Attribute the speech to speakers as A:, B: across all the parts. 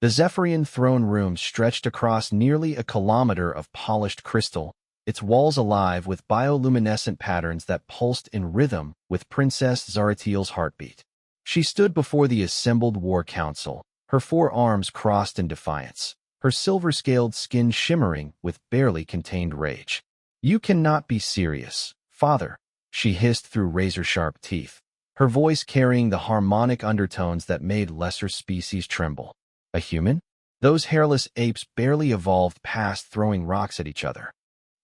A: The Zephyrian throne room stretched across nearly a kilometer of polished crystal, its walls alive with bioluminescent patterns that pulsed in rhythm with Princess Zaratiel's heartbeat. She stood before the assembled war council, her 4 arms crossed in defiance, her silver-scaled skin shimmering with barely contained rage. "You cannot be serious, father," she hissed through razor-sharp teeth, her voice carrying the harmonic undertones that made lesser species tremble. A human? Those hairless apes barely evolved past throwing rocks at each other.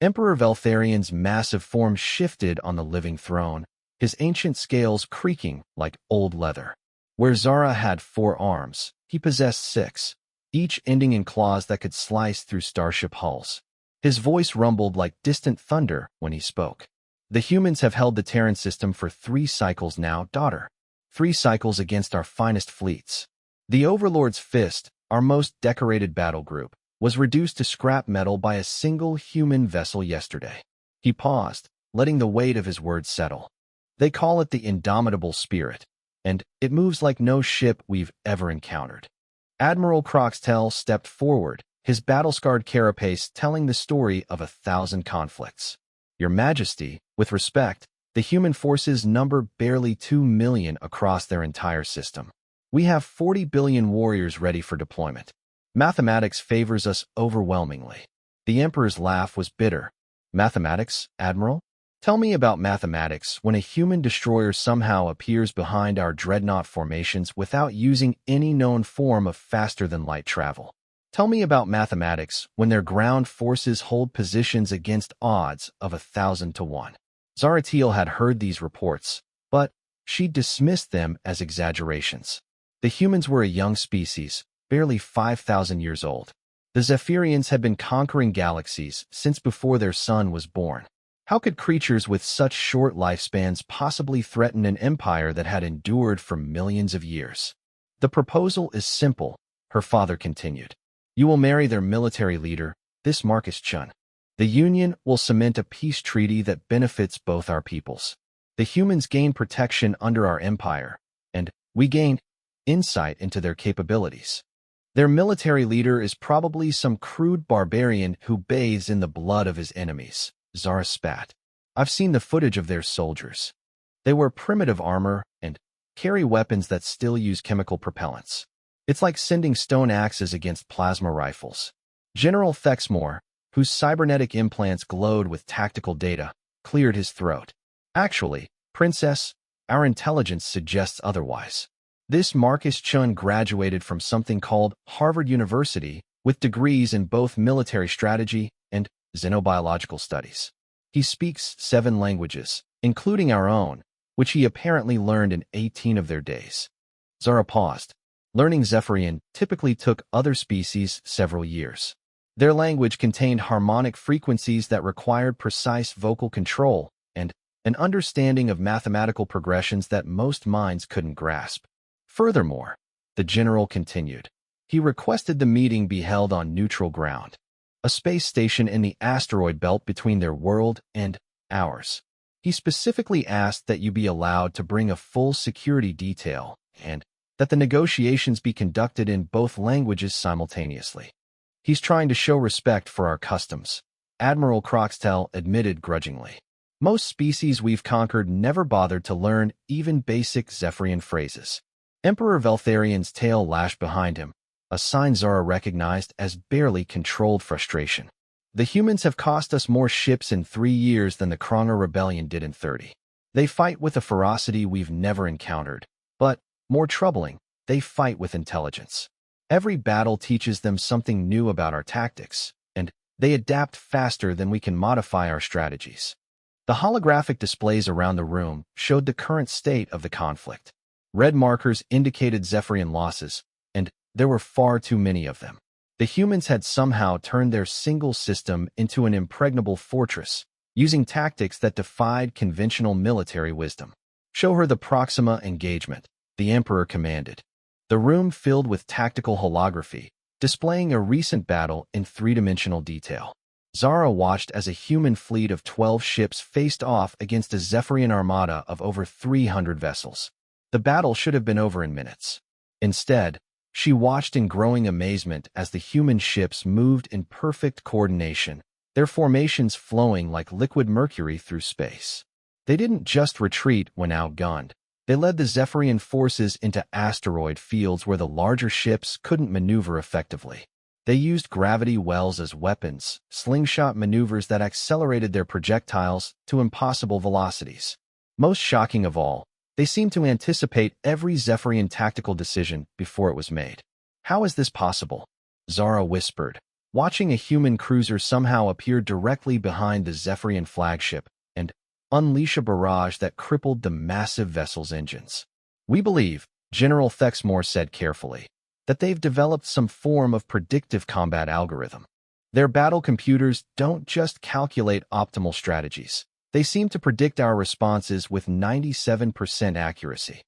A: Emperor Veltharian's massive form shifted on the living throne, his ancient scales creaking like old leather. Where Zara had 4 arms, he possessed 6, each ending in claws that could slice through starship hulls. His voice rumbled like distant thunder when he spoke. "The humans have held the Terran system for 3 cycles now, daughter. 3 cycles against our finest fleets. The Overlord's fist, our most decorated battle group, was reduced to scrap metal by a single human vessel yesterday." He paused, letting the weight of his words settle. "They call it the Indomitable Spirit, and it moves like no ship we've ever encountered." Admiral Croxtel stepped forward, his battle-scarred carapace telling the story of 1,000 conflicts. "Your Majesty, with respect, the human forces number barely 2 million across their entire system. We have 40 billion warriors ready for deployment. Mathematics favors us overwhelmingly." The Emperor's laugh was bitter. "Mathematics, Admiral? Tell me about mathematics when a human destroyer somehow appears behind our dreadnought formations without using any known form of faster-than-light travel. Tell me about mathematics when their ground forces hold positions against odds of 1,000 to 1. Zaratiel had heard these reports, but she dismissed them as exaggerations. The humans were a young species, barely 5,000 years old. The Zephyrians had been conquering galaxies since before their sun was born. How could creatures with such short lifespans possibly threaten an empire that had endured for millions of years? "The proposal is simple," her father continued. "You will marry their military leader, this Marcus Chun. The Union will cement a peace treaty that benefits both our peoples. The humans gain protection under our empire, and we gain insight into their capabilities. Their military leader is probably some crude barbarian who bathes in the blood of his enemies." Zara spat. "I've seen the footage of their soldiers. They wear primitive armor and carry weapons that still use chemical propellants. It's like sending stone axes against plasma rifles." General Thexmore, whose cybernetic implants glowed with tactical data, cleared his throat. "Actually, Princess, our intelligence suggests otherwise. This Marcus Chun graduated from something called Harvard University with degrees in both military strategy and xenobiological studies. He speaks 7 languages, including our own, which he apparently learned in 18 of their days." Zara paused. Learning Zephyrian typically took other species several years. Their language contained harmonic frequencies that required precise vocal control and an understanding of mathematical progressions that most minds couldn't grasp. "Furthermore," the general continued, "he requested the meeting be held on neutral ground, a space station in the asteroid belt between their world and ours. He specifically asked that you be allowed to bring a full security detail and that the negotiations be conducted in both languages simultaneously. He's trying to show respect for our customs," Admiral Croxtel admitted grudgingly. "Most species we've conquered never bothered to learn even basic Zephyrian phrases." Emperor Veltharian's tail lashed behind him, a sign Zara recognized as barely controlled frustration. "The humans have cost us more ships in 3 years than the Kronger Rebellion did in 30. They fight with a ferocity we've never encountered, but, more troubling, they fight with intelligence. Every battle teaches them something new about our tactics, and they adapt faster than we can modify our strategies." The holographic displays around the room showed the current state of the conflict. Red markers indicated Zephyrian losses, and there were far too many of them. The humans had somehow turned their single system into an impregnable fortress, using tactics that defied conventional military wisdom. "Show her the Proxima engagement," the Emperor commanded. The room filled with tactical holography, displaying a recent battle in 3-dimensional detail. Zara watched as a human fleet of 12 ships faced off against a Zephyrian armada of over 300 vessels. The battle should have been over in minutes. Instead, She watched in growing amazement as the human ships moved in perfect coordination, their formations flowing like liquid mercury through space. They didn't just retreat when outgunned. They led the Zephyrian forces into asteroid fields where the larger ships couldn't maneuver effectively. They used gravity wells as weapons, slingshot maneuvers that accelerated their projectiles to impossible velocities. Most shocking of all, they seemed to anticipate every Zephyrian tactical decision before it was made. How is this possible? Zara whispered, watching a human cruiser somehow appear directly behind the Zephyrian flagship and unleash a barrage that crippled the massive vessel's engines. We believe, General Thexmore said carefully, that they've developed some form of predictive combat algorithm. Their battle computers don't just calculate optimal strategies. They seem to predict our responses with 97% accuracy.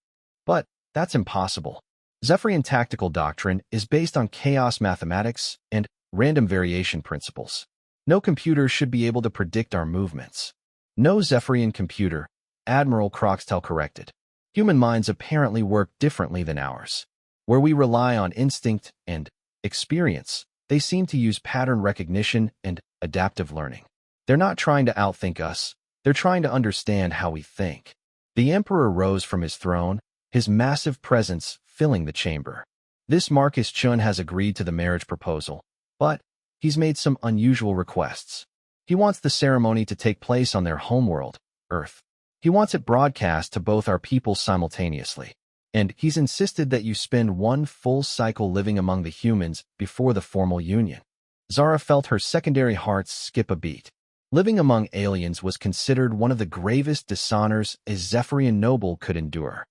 A: But that's impossible. Zephyrian tactical doctrine is based on chaos mathematics and random variation principles. No computer should be able to predict our movements. No Zephyrian computer, Admiral Croxtel corrected. Human minds apparently work differently than ours. Where we rely on instinct and experience, they seem to use pattern recognition and adaptive learning. They're not trying to outthink us. They're trying to understand how we think. The Emperor rose from his throne, his massive presence filling the chamber. This Marcus Chun has agreed to the marriage proposal, but he's made some unusual requests. He wants the ceremony to take place on their homeworld, Earth. He wants it broadcast to both our peoples simultaneously. And he's insisted that you spend one full cycle living among the humans before the formal union. Zara felt her secondary heart skip a beat. Living among aliens was considered one of the gravest dishonors a Zephyrian noble could endure.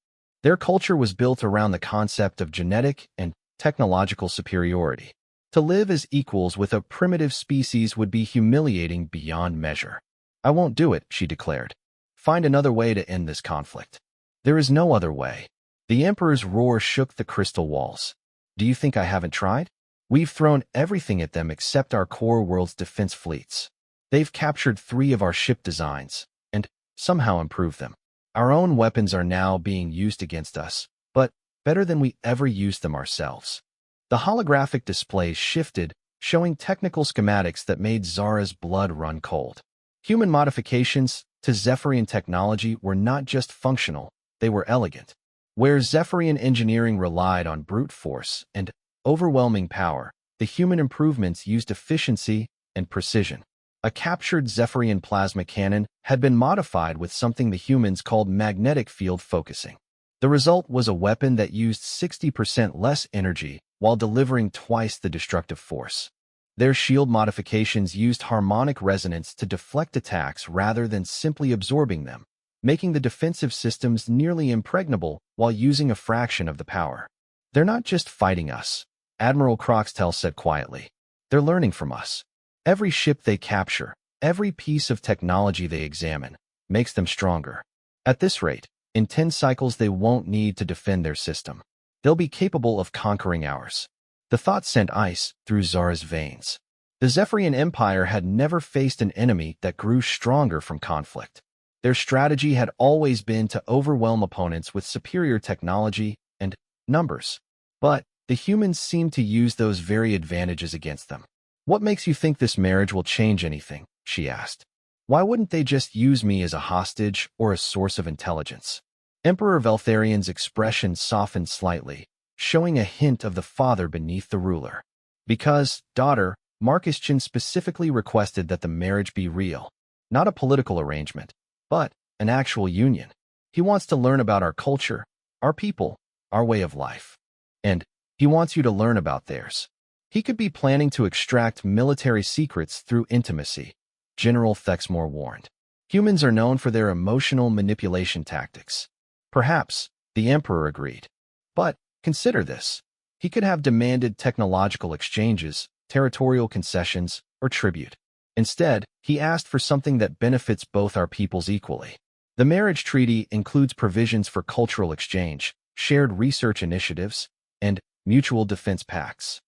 A: Their culture was built around the concept of genetic and technological superiority. To live as equals with a primitive species would be humiliating beyond measure. I won't do it, she declared. Find another way to end this conflict. There is no other way. The Emperor's roar shook the crystal walls. Do you think I haven't tried? We've thrown everything at them except our core world's defense fleets. They've captured 3 of our ship designs, and somehow improved them. Our own weapons are now being used against us, but better than we ever used them ourselves. The holographic displays shifted, showing technical schematics that made Zara's blood run cold. Human modifications to Zephyrian technology were not just functional, they were elegant. Where Zephyrian engineering relied on brute force and overwhelming power, the human improvements used efficiency and precision. A captured Zephyrian plasma cannon had been modified with something the humans called magnetic field focusing. The result was a weapon that used 60% less energy while delivering twice the destructive force. Their shield modifications used harmonic resonance to deflect attacks rather than simply absorbing them, making the defensive systems nearly impregnable while using a fraction of the power. They're not just fighting us, Admiral Croxtel said quietly. They're learning from us. Every ship they capture, every piece of technology they examine, makes them stronger. At this rate, in 10 cycles they won't need to defend their system. They'll be capable of conquering ours. The thought sent ice through Zara's veins. The Zephyrian Empire had never faced an enemy that grew stronger from conflict. Their strategy had always been to overwhelm opponents with superior technology and numbers. But the humans seemed to use those very advantages against them. What makes you think this marriage will change anything? She asked. Why wouldn't they just use me as a hostage or a source of intelligence? Emperor Veltharian's expression softened slightly, showing a hint of the father beneath the ruler. Because, daughter, Marcus Chin specifically requested that the marriage be real, not a political arrangement, but an actual union. He wants to learn about our culture, our people, our way of life. And he wants you to learn about theirs. He could be planning to extract military secrets through intimacy, General Thexmore warned. Humans are known for their emotional manipulation tactics. Perhaps, the Emperor agreed. But consider this. He could have demanded technological exchanges, territorial concessions, or tribute. Instead, he asked for something that benefits both our peoples equally. The marriage treaty includes provisions for cultural exchange, shared research initiatives, and mutual defense pacts.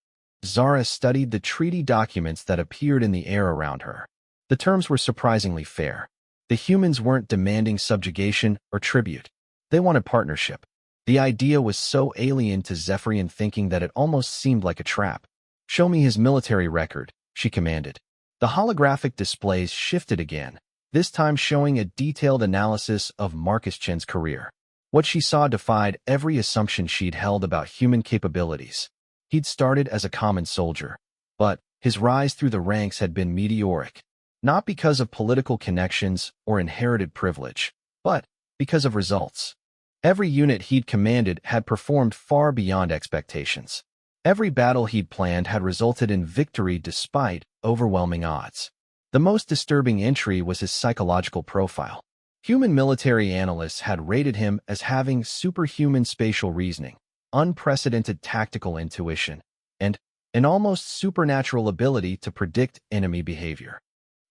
A: Zara studied the treaty documents that appeared in the air around her. The terms were surprisingly fair. The humans weren't demanding subjugation or tribute. They wanted partnership. The idea was so alien to Zephyrian thinking that it almost seemed like a trap. "Show me his military record," she commanded. The holographic displays shifted again, this time showing a detailed analysis of Marcus Chen's career. What she saw defied every assumption she'd held about human capabilities. He'd started as a common soldier, but his rise through the ranks had been meteoric, not because of political connections or inherited privilege, but because of results. Every unit he'd commanded had performed far beyond expectations. Every battle he'd planned had resulted in victory despite overwhelming odds. The most disturbing entry was his psychological profile. Human military analysts had rated him as having superhuman spatial reasoning, unprecedented tactical intuition, and an almost supernatural ability to predict enemy behavior.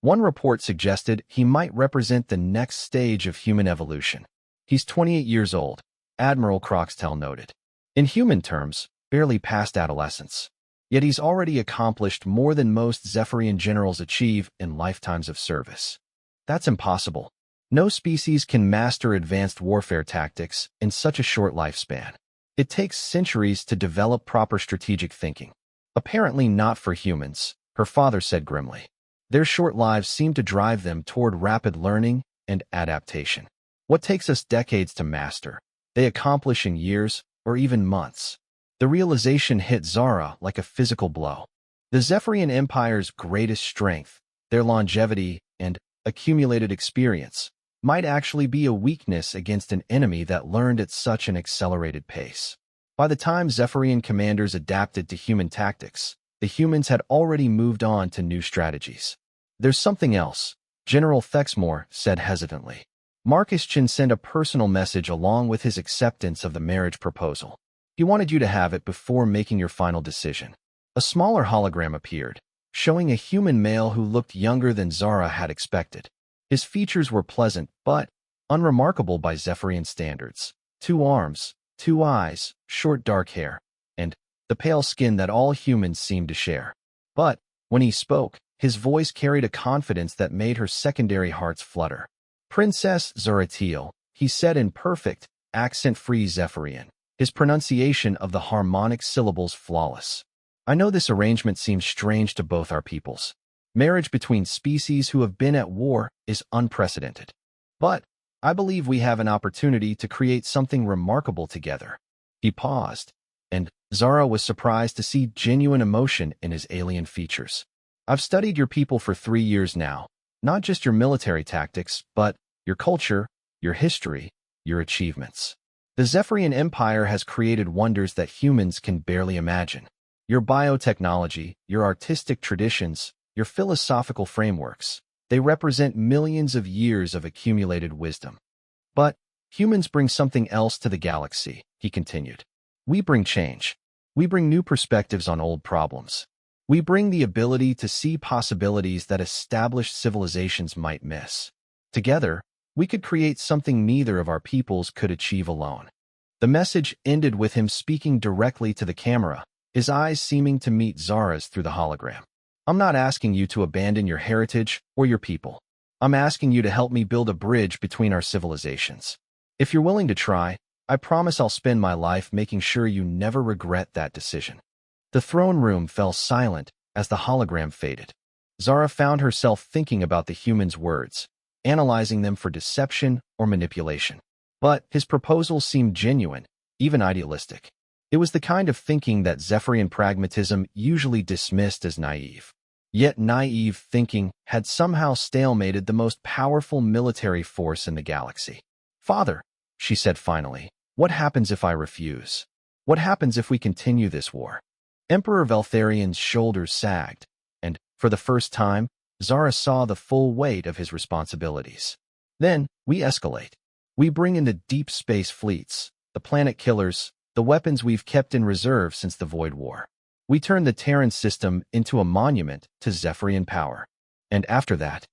A: One report suggested he might represent the next stage of human evolution. "He's 28 years old," Admiral Croxtell noted. "In human terms, barely past adolescence. Yet he's already accomplished more than most Zephyrian generals achieve in lifetimes of service. That's impossible. No species can master advanced warfare tactics in such a short lifespan. It takes centuries to develop proper strategic thinking." "Apparently not for humans," her father said grimly. "Their short lives seem to drive them toward rapid learning and adaptation. What takes us decades to master, they accomplish in years or even months." The realization hit Zara like a physical blow. The Zephyrian Empire's greatest strength, their longevity and accumulated experience, might actually be a weakness against an enemy that learned at such an accelerated pace. By the time Zephyrian commanders adapted to human tactics, the humans had already moved on to new strategies. "There's something else," General Thexmore said hesitantly. "Marcus Chen sent a personal message along with his acceptance of the marriage proposal. He wanted you to have it before making your final decision." A smaller hologram appeared, showing a human male who looked younger than Zara had expected. His features were pleasant, but unremarkable by Zephyrian standards. 2 arms, 2 eyes, short dark hair, and the pale skin that all humans seemed to share. But when he spoke, his voice carried a confidence that made her secondary hearts flutter. "Princess Zaratil," he said in perfect, accent-free Zephyrian, his pronunciation of the harmonic syllables flawless. "I know this arrangement seems strange to both our peoples. Marriage between species who have been at war is unprecedented. But I believe we have an opportunity to create something remarkable together." He paused, and Zara was surprised to see genuine emotion in his alien features. "I've studied your people for 3 years now, not just your military tactics, but your culture, your history, your achievements. The Zephyrian Empire has created wonders that humans can barely imagine. Your biotechnology, your artistic traditions, your philosophical frameworks, they represent millions of years of accumulated wisdom. But humans bring something else to the galaxy," he continued. "We bring change. We bring new perspectives on old problems. We bring the ability to see possibilities that established civilizations might miss. Together, we could create something neither of our peoples could achieve alone." The message ended with him speaking directly to the camera, his eyes seeming to meet Zara's through the hologram. "I'm not asking you to abandon your heritage or your people. I'm asking you to help me build a bridge between our civilizations. If you're willing to try, I promise I'll spend my life making sure you never regret that decision." The throne room fell silent as the hologram faded. Zara found herself thinking about the human's words, analyzing them for deception or manipulation. But his proposal seemed genuine, even idealistic. It was the kind of thinking that Zephyrian pragmatism usually dismissed as naive. Yet naive thinking had somehow stalemated the most powerful military force in the galaxy. "Father," she said finally, "what happens if I refuse? What happens if we continue this war?" Emperor Veltharian's shoulders sagged, and, for the first time, Zara saw the full weight of his responsibilities. "Then, we escalate. We bring in the deep space fleets, the planet killers, the weapons we've kept in reserve since the Void War. We turn the Terran system into a monument to Zephyrian power. And after that,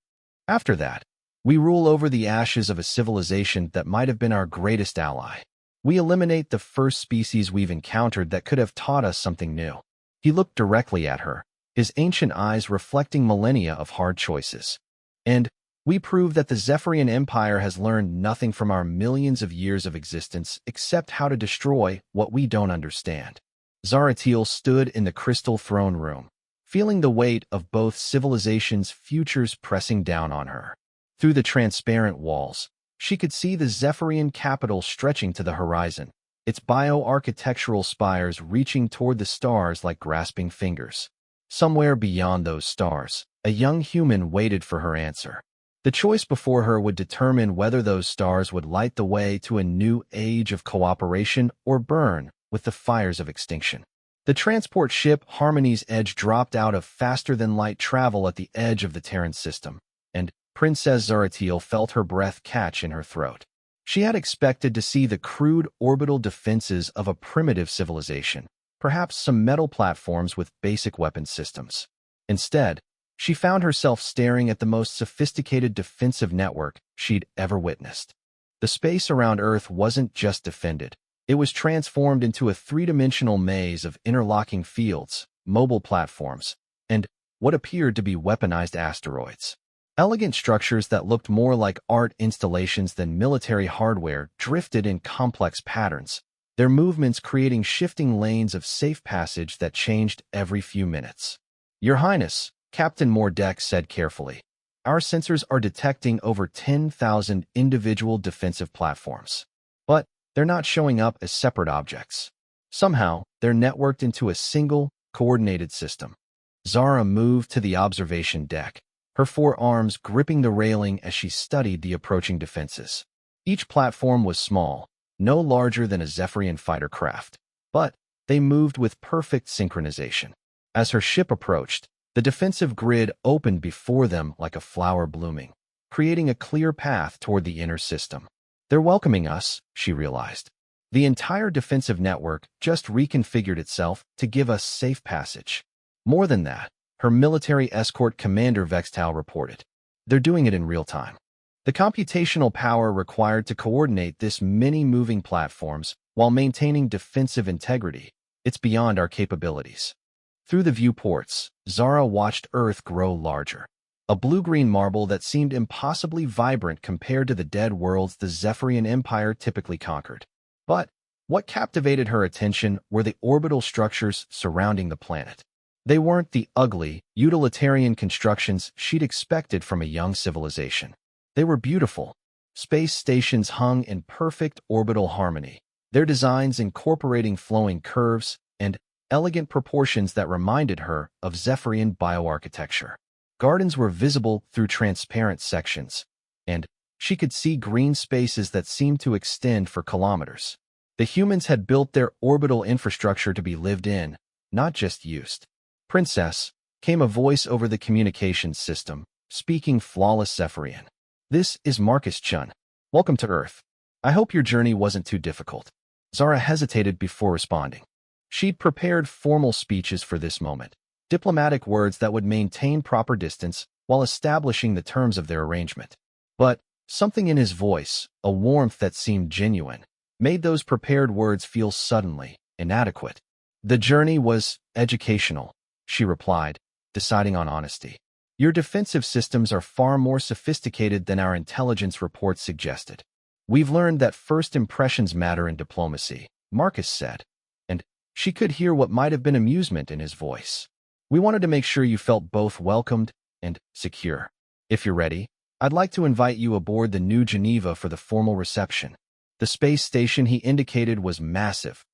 A: we rule over the ashes of a civilization that might have been our greatest ally. We eliminate the first species we've encountered that could have taught us something new." He looked directly at her, his ancient eyes reflecting millennia of hard choices. "And We prove that the Zephyrian Empire has learned nothing from our millions of years of existence except how to destroy what we don't understand. Zaratil stood in the crystal throne room, feeling the weight of both civilizations' futures pressing down on her. Through the transparent walls, she could see the Zephyrian capital stretching to the horizon, its bio-architectural spires reaching toward the stars like grasping fingers. Somewhere beyond those stars, a young human waited for her answer. The choice before her would determine whether those stars would light the way to a new age of cooperation or burn with the fires of extinction. The transport ship Harmony's Edge dropped out of faster-than-light travel at the edge of the Terran system, and Princess Zaratil felt her breath catch in her throat. She had expected to see the crude orbital defenses of a primitive civilization, perhaps some metal platforms with basic weapon systems. Instead, she found herself staring at the most sophisticated defensive network she'd ever witnessed. The space around Earth wasn't just defended. It was transformed into a three-dimensional maze of interlocking fields, mobile platforms, and what appeared to be weaponized asteroids. Elegant structures that looked more like art installations than military hardware drifted in complex patterns, their movements creating shifting lanes of safe passage that changed every few minutes. "Your Highness," Captain Mordeck said carefully, "our sensors are detecting over 10,000 individual defensive platforms. But they're not showing up as separate objects. Somehow, they're networked into a single, coordinated system." Zara moved to the observation deck, her forearms gripping the railing as she studied the approaching defenses. Each platform was small, no larger than a Zephyrian fighter craft, but they moved with perfect synchronization. As her ship approached, the defensive grid opened before them like a flower blooming, creating a clear path toward the inner system. "They're welcoming us," she realized. The entire defensive network just reconfigured itself to give us safe passage. More than that, her military escort commander Vextal reported. "They're doing it in real time." The computational power required to coordinate this many moving platforms while maintaining defensive integrity, it's beyond our capabilities. Through the viewports, Zara watched Earth grow larger. A blue-green marble that seemed impossibly vibrant compared to the dead worlds the Zephyrian Empire typically conquered. But what captivated her attention were the orbital structures surrounding the planet. They weren't the ugly, utilitarian constructions she'd expected from a young civilization. They were beautiful. Space stations hung in perfect orbital harmony, their designs incorporating flowing curves and elegant proportions that reminded her of Zephyrian bioarchitecture. Gardens were visible through transparent sections, and she could see green spaces that seemed to extend for kilometers. The humans had built their orbital infrastructure to be lived in, not just used. "Princess," came a voice over the communications system, speaking flawless Zephyrian. "This is Marcus Chun. Welcome to Earth. I hope your journey wasn't too difficult." Zara hesitated before responding. She'd prepared formal speeches for this moment, diplomatic words that would maintain proper distance while establishing the terms of their arrangement. But something in his voice, a warmth that seemed genuine, made those prepared words feel suddenly inadequate. "The journey was educational," she replied, deciding on honesty. "Your defensive systems are far more sophisticated than our intelligence reports suggested. We've learned that first impressions matter in diplomacy," Marcus said, and she could hear what might have been amusement in his voice. "We wanted to make sure you felt both welcomed and secure. If you're ready, I'd like to invite you aboard the New Geneva for the formal reception." The space station he indicated was massive,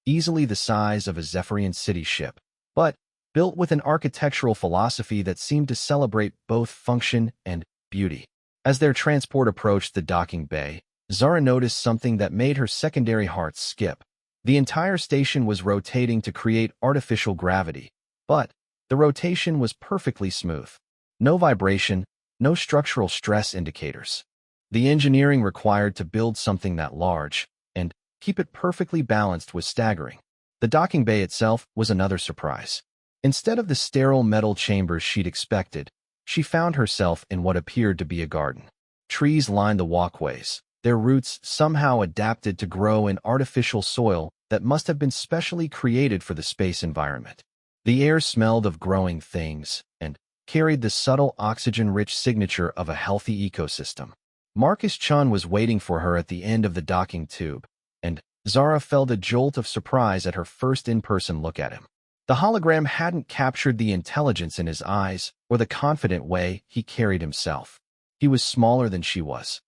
A: easily the size of a Zephyrian city ship, but built with an architectural philosophy that seemed to celebrate both function and beauty. As their transport approached the docking bay, Zara noticed something that made her secondary heart skip. The entire station was rotating to create artificial gravity, but the rotation was perfectly smooth. No vibration, no structural stress indicators. The engineering required to build something that large and keep it perfectly balanced was staggering. The docking bay itself was another surprise. Instead of the sterile metal chambers she'd expected, she found herself in what appeared to be a garden. Trees lined the walkways, their roots somehow adapted to grow in artificial soil that must have been specially created for the space environment. The air smelled of growing things and carried the subtle oxygen-rich signature of a healthy ecosystem. Marcus Chun was waiting for her at the end of the docking tube, and Zara felt a jolt of surprise at her first in-person look at him. The hologram hadn't captured the intelligence in his eyes or the confident way he carried himself. He was smaller than she was.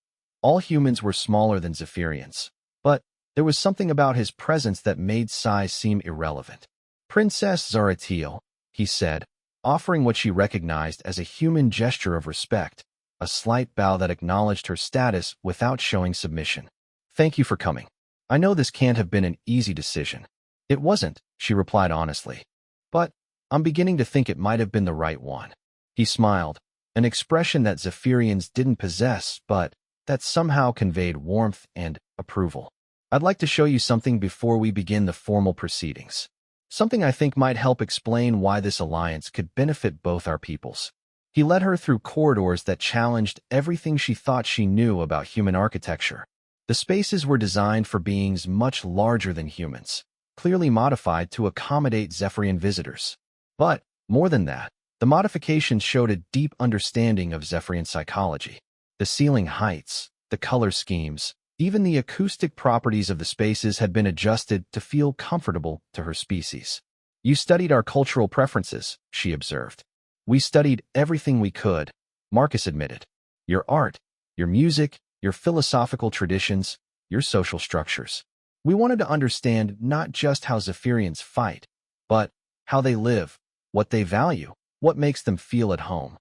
A: All humans were smaller than Zephyrians, but there was something about his presence that made size seem irrelevant. "Princess Zaratiel," he said, offering what she recognized as a human gesture of respect, a slight bow that acknowledged her status without showing submission. "Thank you for coming. I know this can't have been an easy decision." "It wasn't," she replied honestly. "But I'm beginning to think it might have been the right one." He smiled, an expression that Zephyrians didn't possess, but that somehow conveyed warmth and approval. "I'd like to show you something before we begin the formal proceedings. Something I think might help explain why this alliance could benefit both our peoples." He led her through corridors that challenged everything she thought she knew about human architecture. The spaces were designed for beings much larger than humans, clearly modified to accommodate Zephyrian visitors. But, more than that, the modifications showed a deep understanding of Zephyrian psychology. The ceiling heights, the color schemes, even the acoustic properties of the spaces had been adjusted to feel comfortable to her species. "You studied our cultural preferences," she observed. "We studied everything we could," Marcus admitted. "Your art, your music, your philosophical traditions, your social structures. We wanted to understand not just how Zephyrians fight, but how they live, what they value, what makes them feel at home."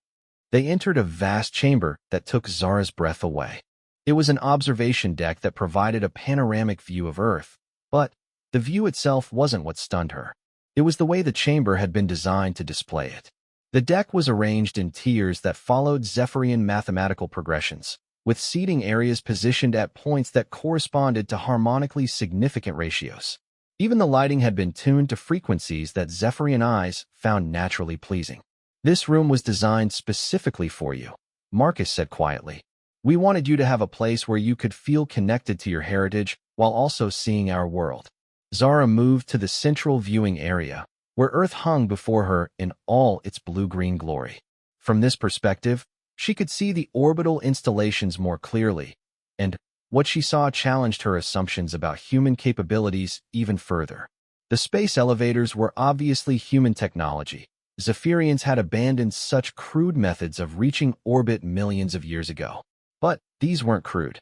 A: They entered a vast chamber that took Zara's breath away. It was an observation deck that provided a panoramic view of Earth, but the view itself wasn't what stunned her. It was the way the chamber had been designed to display it. The deck was arranged in tiers that followed Zephyrian mathematical progressions, with seating areas positioned at points that corresponded to harmonically significant ratios. Even the lighting had been tuned to frequencies that Zephyrian eyes found naturally pleasing. "This room was designed specifically for you," Marcus said quietly. "We wanted you to have a place where you could feel connected to your heritage while also seeing our world." Zara moved to the central viewing area, where Earth hung before her in all its blue-green glory. From this perspective, she could see the orbital installations more clearly, and what she saw challenged her assumptions about human capabilities even further. The space elevators were obviously human technology. Zephyrians had abandoned such crude methods of reaching orbit millions of years ago. But these weren't crude.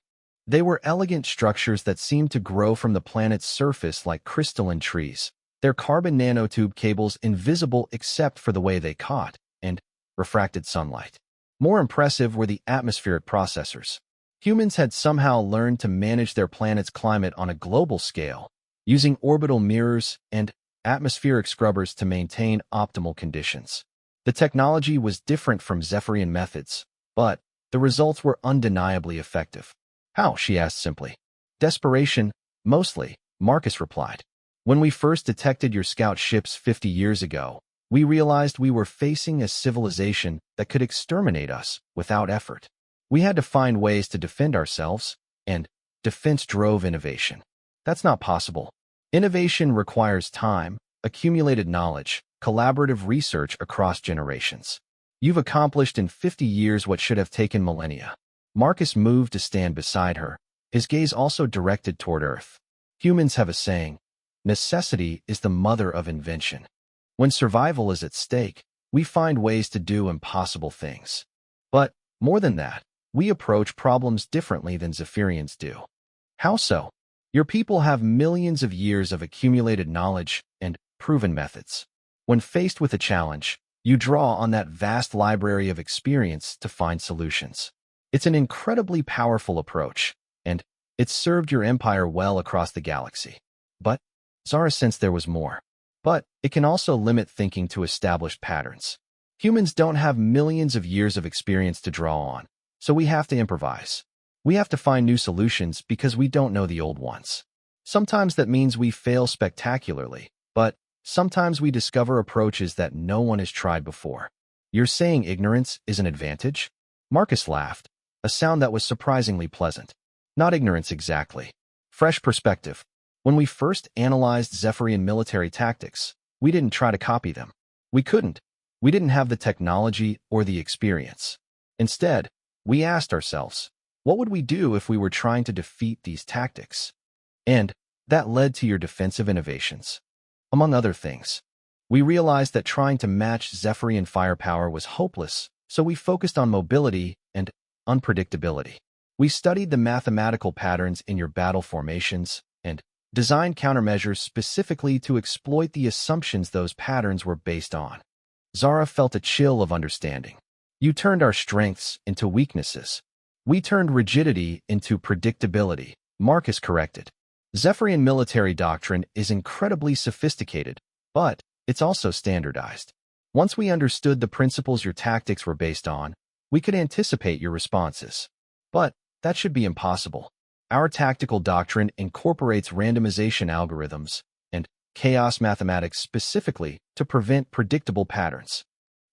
A: They were elegant structures that seemed to grow from the planet's surface like crystalline trees, their carbon nanotube cables invisible except for the way they caught and refracted sunlight. More impressive were the atmospheric processors. Humans had somehow learned to manage their planet's climate on a global scale, using orbital mirrors and atmospheric scrubbers to maintain optimal conditions. The technology was different from Zephyrian methods, but the results were undeniably effective. "How?" she asked simply. "Desperation, mostly," Marcus replied. "When we first detected your scout ships 50 years ago, we realized we were facing a civilization that could exterminate us without effort. We had to find ways to defend ourselves, and defense drove innovation. That's not possible. Innovation requires time, accumulated knowledge, collaborative research across generations. You've accomplished in 50 years what should have taken millennia." Marcus moved to stand beside her, his gaze also directed toward Earth. "Humans have a saying, necessity is the mother of invention. When survival is at stake, we find ways to do impossible things. But, more than that, we approach problems differently than Zephyrians do." "How so?" "Your people have millions of years of accumulated knowledge and proven methods. When faced with a challenge, you draw on that vast library of experience to find solutions. It's an incredibly powerful approach, and it's served your empire well across the galaxy." But Zara sensed there was more. "But it can also limit thinking to established patterns. Humans don't have millions of years of experience to draw on, so we have to improvise. We have to find new solutions because we don't know the old ones. Sometimes that means we fail spectacularly, but sometimes we discover approaches that no one has tried before." "You're saying ignorance is an advantage?" Marcus laughed, a sound that was surprisingly pleasant. "Not ignorance exactly. Fresh perspective. When we first analyzed Zephyrian military tactics, we didn't try to copy them. We couldn't. We didn't have the technology or the experience. Instead, we asked ourselves, what would we do if we were trying to defeat these tactics? And that led to your defensive innovations. Among other things, we realized that trying to match Zephyrian firepower was hopeless, so we focused on mobility and unpredictability. We studied the mathematical patterns in your battle formations and designed countermeasures specifically to exploit the assumptions those patterns were based on. Zara felt a chill of understanding. You turned our strengths into weaknesses. We turned rigidity into predictability, Marcus corrected. Zephyrian military doctrine is incredibly sophisticated, but it's also standardized. Once we understood the principles your tactics were based on, we could anticipate your responses. But that should be impossible. Our tactical doctrine incorporates randomization algorithms and chaos mathematics specifically to prevent predictable patterns.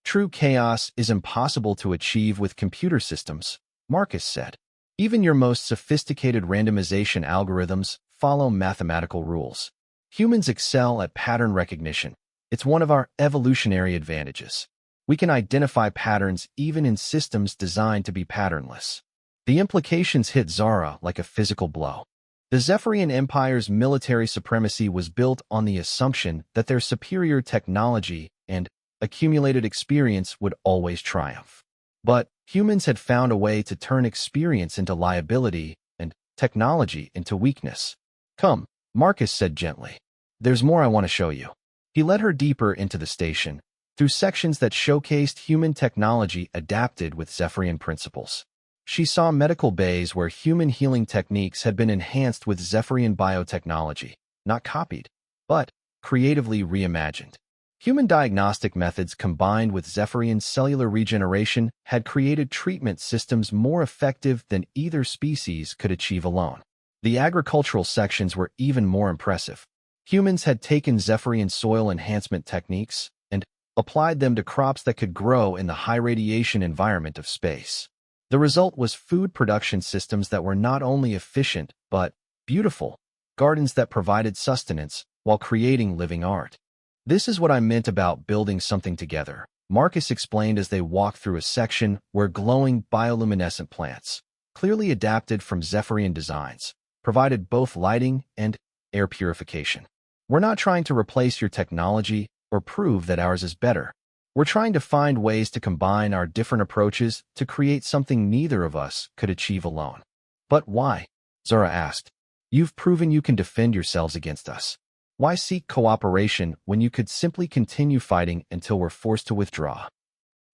A: True chaos is impossible to achieve with computer systems, Marcus said. Even your most sophisticated randomization algorithms follow mathematical rules. Humans excel at pattern recognition. It's one of our evolutionary advantages. We can identify patterns even in systems designed to be patternless. The implications hit Zara like a physical blow. The Zephyrian Empire's military supremacy was built on the assumption that their superior technology and accumulated experience would always triumph. But humans had found a way to turn experience into liability and technology into weakness. Come, Marcus said gently. There's more I want to show you. He led her deeper into the station, through sections that showcased human technology adapted with Zephyrian principles. She saw medical bays where human healing techniques had been enhanced with Zephyrian biotechnology, not copied, but creatively reimagined. Human diagnostic methods combined with Zephyrian cellular regeneration had created treatment systems more effective than either species could achieve alone. The agricultural sections were even more impressive. Humans had taken Zephyrian soil enhancement techniques and applied them to crops that could grow in the high-radiation environment of space. The result was food production systems that were not only efficient but beautiful, gardens that provided sustenance while creating living art. This is what I meant about building something together, Marcus explained as they walked through a section where glowing bioluminescent plants, clearly adapted from Zephyrian designs, provided both lighting and air purification. We're not trying to replace your technology or prove that ours is better. We're trying to find ways to combine our different approaches to create something neither of us could achieve alone. But why? Zara asked. You've proven you can defend yourselves against us. Why seek cooperation when you could simply continue fighting until we're forced to withdraw?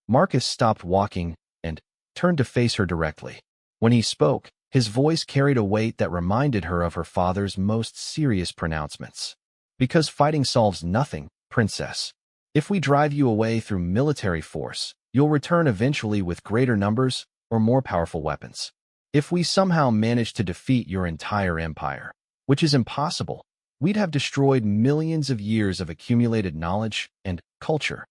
A: Marcus stopped walking and turned to face her directly. When he spoke, his voice carried a weight that reminded her of her father's most serious pronouncements. Because fighting solves nothing, princess. If we drive you away through military force, you'll return eventually with greater numbers or more powerful weapons. If we somehow manage to defeat your entire empire, which is impossible, we'd have destroyed millions of years of accumulated knowledge and culture.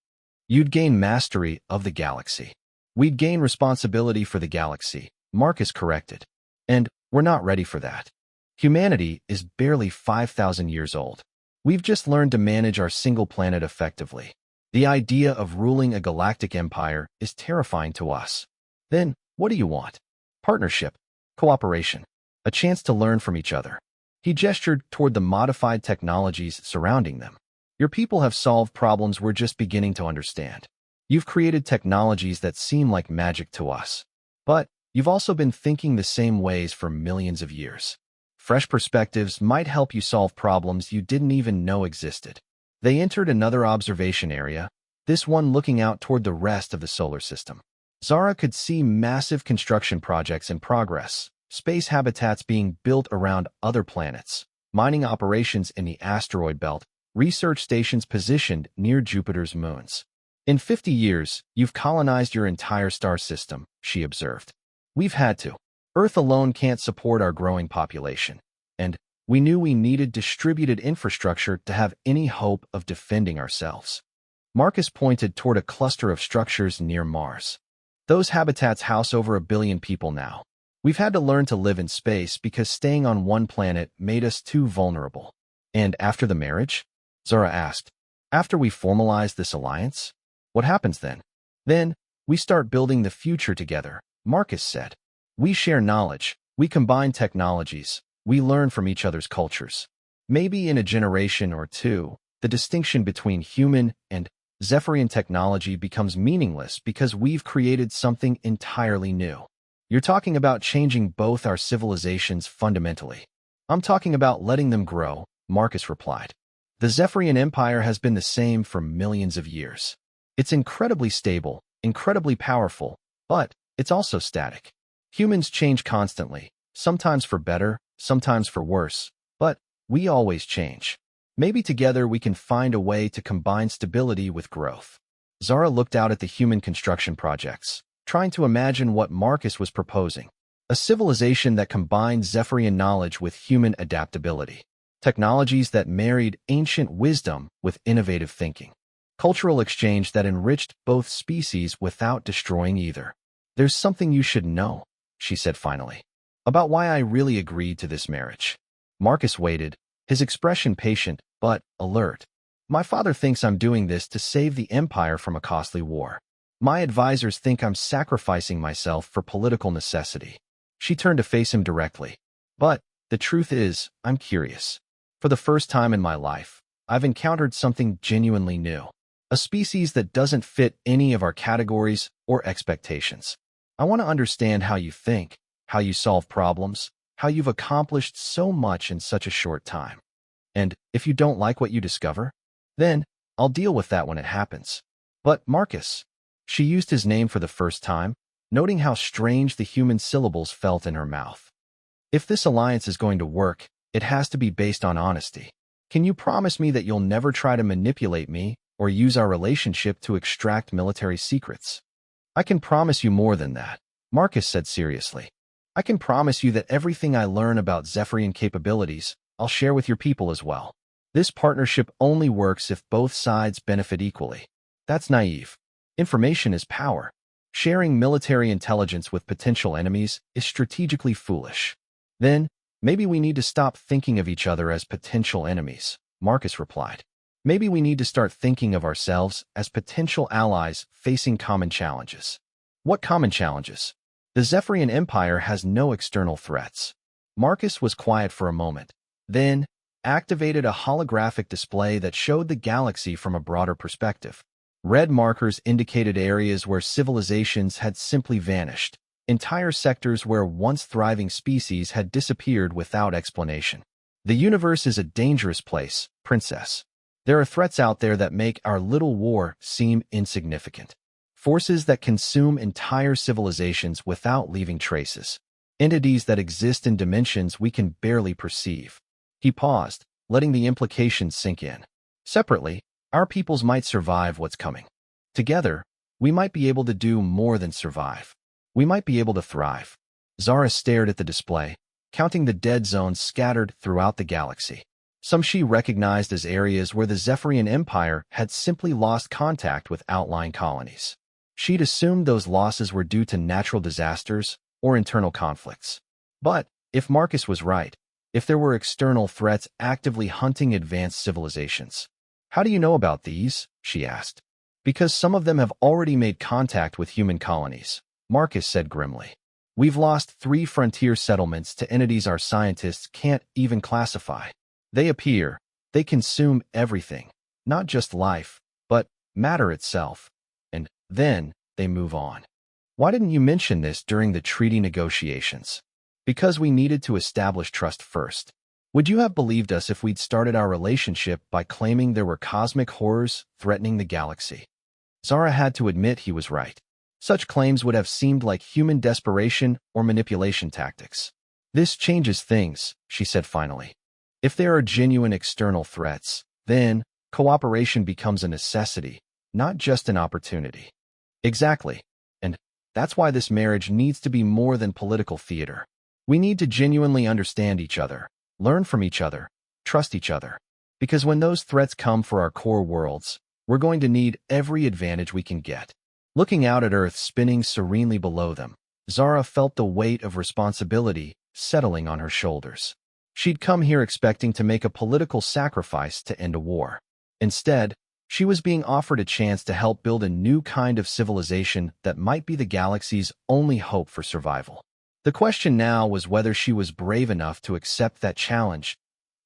A: You'd gain mastery of the galaxy. We'd gain responsibility for the galaxy, Marcus corrected. And we're not ready for that. Humanity is barely 5,000 years old. We've just learned to manage our single planet effectively. The idea of ruling a galactic empire is terrifying to us. Then, what do you want? Partnership, cooperation, a chance to learn from each other. He gestured toward the modified technologies surrounding them. Your people have solved problems we're just beginning to understand. You've created technologies that seem like magic to us. But you've also been thinking the same ways for millions of years. Fresh perspectives might help you solve problems you didn't even know existed. They entered another observation area, this one looking out toward the rest of the solar system. Zara could see massive construction projects in progress, space habitats being built around other planets, mining operations in the asteroid belt, research stations positioned near Jupiter's moons. In 50 years, you've colonized your entire star system, she observed. We've had to. Earth alone can't support our growing population, and we knew we needed distributed infrastructure to have any hope of defending ourselves. Marcus pointed toward a cluster of structures near Mars. Those habitats house over 1 billion people now. We've had to learn to live in space because staying on one planet made us too vulnerable. And after the marriage? Zara asked. After we formalized this alliance? What happens then? Then, we start building the future together, Marcus said. We share knowledge, we combine technologies, we learn from each other's cultures. Maybe in a generation or two, the distinction between human and Zephyrian technology becomes meaningless because we've created something entirely new. You're talking about changing both our civilizations fundamentally. I'm talking about letting them grow, Marcus replied. The Zephyrian Empire has been the same for millions of years. It's incredibly stable, incredibly powerful, but it's also static. Humans change constantly, sometimes for better, sometimes for worse, but we always change. Maybe together we can find a way to combine stability with growth. Zara looked out at the human construction projects, trying to imagine what Marcus was proposing. A civilization that combined Zephyrian knowledge with human adaptability. Technologies that married ancient wisdom with innovative thinking. Cultural exchange that enriched both species without destroying either. There's something you should know, she said finally, about why I really agreed to this marriage. Marcus waited, his expression patient but alert. My father thinks I'm doing this to save the empire from a costly war. My advisors think I'm sacrificing myself for political necessity. She turned to face him directly. But the truth is, I'm curious. For the first time in my life, I've encountered something genuinely new. A species that doesn't fit any of our categories or expectations. I want to understand how you think, how you solve problems, how you've accomplished so much in such a short time. And if you don't like what you discover, then I'll deal with that when it happens. But Marcus, she used his name for the first time, noting how strange the human syllables felt in her mouth. If this alliance is going to work, it has to be based on honesty. Can you promise me that you'll never try to manipulate me or use our relationship to extract military secrets? I can promise you more than that, Marcus said seriously. I can promise you that everything I learn about Zephyrian capabilities, I'll share with your people as well. This partnership only works if both sides benefit equally. That's naive. Information is power. Sharing military intelligence with potential enemies is strategically foolish. Then, maybe we need to stop thinking of each other as potential enemies, Marcus replied. Maybe we need to start thinking of ourselves as potential allies facing common challenges. What common challenges? The Zephyrian Empire has no external threats. Marcus was quiet for a moment, then activated a holographic display that showed the galaxy from a broader perspective. Red markers indicated areas where civilizations had simply vanished, entire sectors where once thriving species had disappeared without explanation. The universe is a dangerous place, Princess. There are threats out there that make our little war seem insignificant. Forces that consume entire civilizations without leaving traces. Entities that exist in dimensions we can barely perceive. He paused, letting the implications sink in. Separately, our peoples might survive what's coming. Together, we might be able to do more than survive. We might be able to thrive. Zara stared at the display, counting the dead zones scattered throughout the galaxy. Some she recognized as areas where the Zephyrian Empire had simply lost contact with outlying colonies. She'd assumed those losses were due to natural disasters or internal conflicts. But if Marcus was right, if there were external threats actively hunting advanced civilizations, how do you know about these? She asked. Because some of them have already made contact with human colonies, Marcus said grimly. We've lost 3 frontier settlements to entities our scientists can't even classify. They appear, they consume everything, not just life, but matter itself. And then they move on. Why didn't you mention this during the treaty negotiations? Because we needed to establish trust first. Would you have believed us if we'd started our relationship by claiming there were cosmic horrors threatening the galaxy? Zara had to admit he was right. Such claims would have seemed like human desperation or manipulation tactics. This changes things, she said finally. If there are genuine external threats, then cooperation becomes a necessity, not just an opportunity. Exactly. And that's why this marriage needs to be more than political theater. We need to genuinely understand each other, learn from each other, trust each other. Because when those threats come for our core worlds, we're going to need every advantage we can get. Looking out at Earth spinning serenely below them, Zara felt the weight of responsibility settling on her shoulders. She'd come here expecting to make a political sacrifice to end a war. Instead, She was being offered a chance to help build a new kind of civilization that might be the galaxy's only hope for survival. The question now was whether she was brave enough to accept that challenge.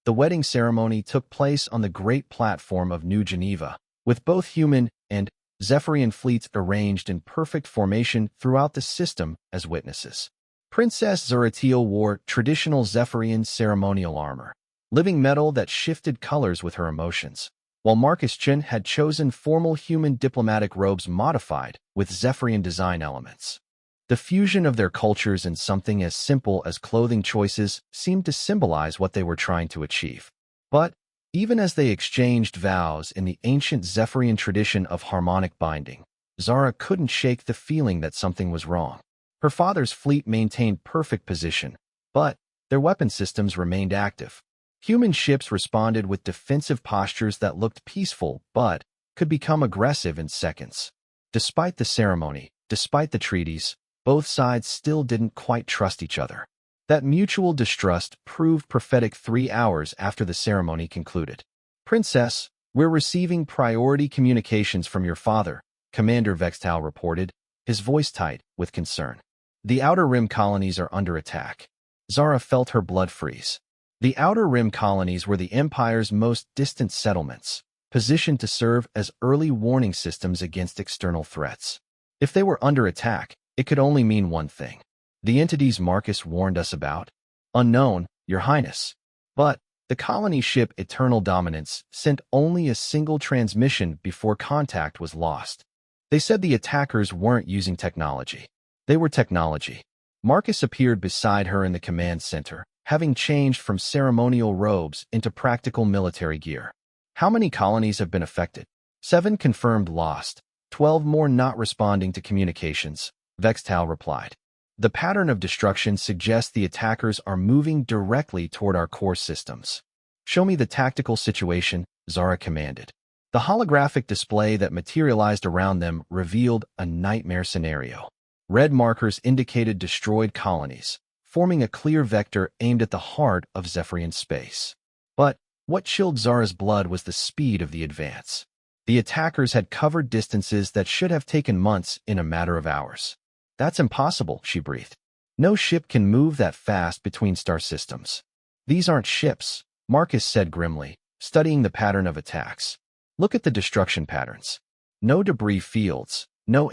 A: The wedding ceremony took place on the Great Platform of New Geneva, with both human and Zephyrian fleets arranged in perfect formation throughout the system as witnesses. Princess Zeratil wore traditional Zephyrian ceremonial armor, living metal that shifted colors with her emotions, while Marcus Chen had chosen formal human diplomatic robes modified with Zephyrian design elements. The fusion of their cultures in something as simple as clothing choices seemed to symbolize what they were trying to achieve. But even as they exchanged vows in the ancient Zephyrian tradition of harmonic binding, Zara couldn't shake the feeling that something was wrong. Her father's fleet maintained perfect position, but their weapon systems remained active. Human ships responded with defensive postures that looked peaceful but could become aggressive in seconds. Despite the ceremony, despite the treaties, both sides still didn't quite trust each other. That mutual distrust proved prophetic 3 hours after the ceremony concluded. "Princess, we're receiving priority communications from your father," Commander Vextal reported, his voice tight with concern. "The Outer Rim colonies are under attack." Zara felt her blood freeze. The Outer Rim colonies were the Empire's most distant settlements, positioned to serve as early warning systems against external threats. If they were under attack, it could only mean one thing. The entities Marcus warned us about? Unknown, Your Highness. But the colony ship Eternal Dominance sent only a single transmission before contact was lost. They said the attackers weren't using technology. They were technology. Marcus appeared beside her in the command center, having changed from ceremonial robes into practical military gear. "How many colonies have been affected?" 7 confirmed lost, 12 more not responding to communications, Vextal replied. "The pattern of destruction suggests the attackers are moving directly toward our core systems." "Show me the tactical situation," Zara commanded. The holographic display that materialized around them revealed a nightmare scenario. Red markers indicated destroyed colonies, forming a clear vector aimed at the heart of Zephyrian space. But what chilled Zara's blood was the speed of the advance. The attackers had covered distances that should have taken months in a matter of hours. "That's impossible," she breathed. "No ship can move that fast between star systems." "These aren't ships," Marcus said grimly, studying the pattern of attacks. "Look at the destruction patterns. No debris fields, no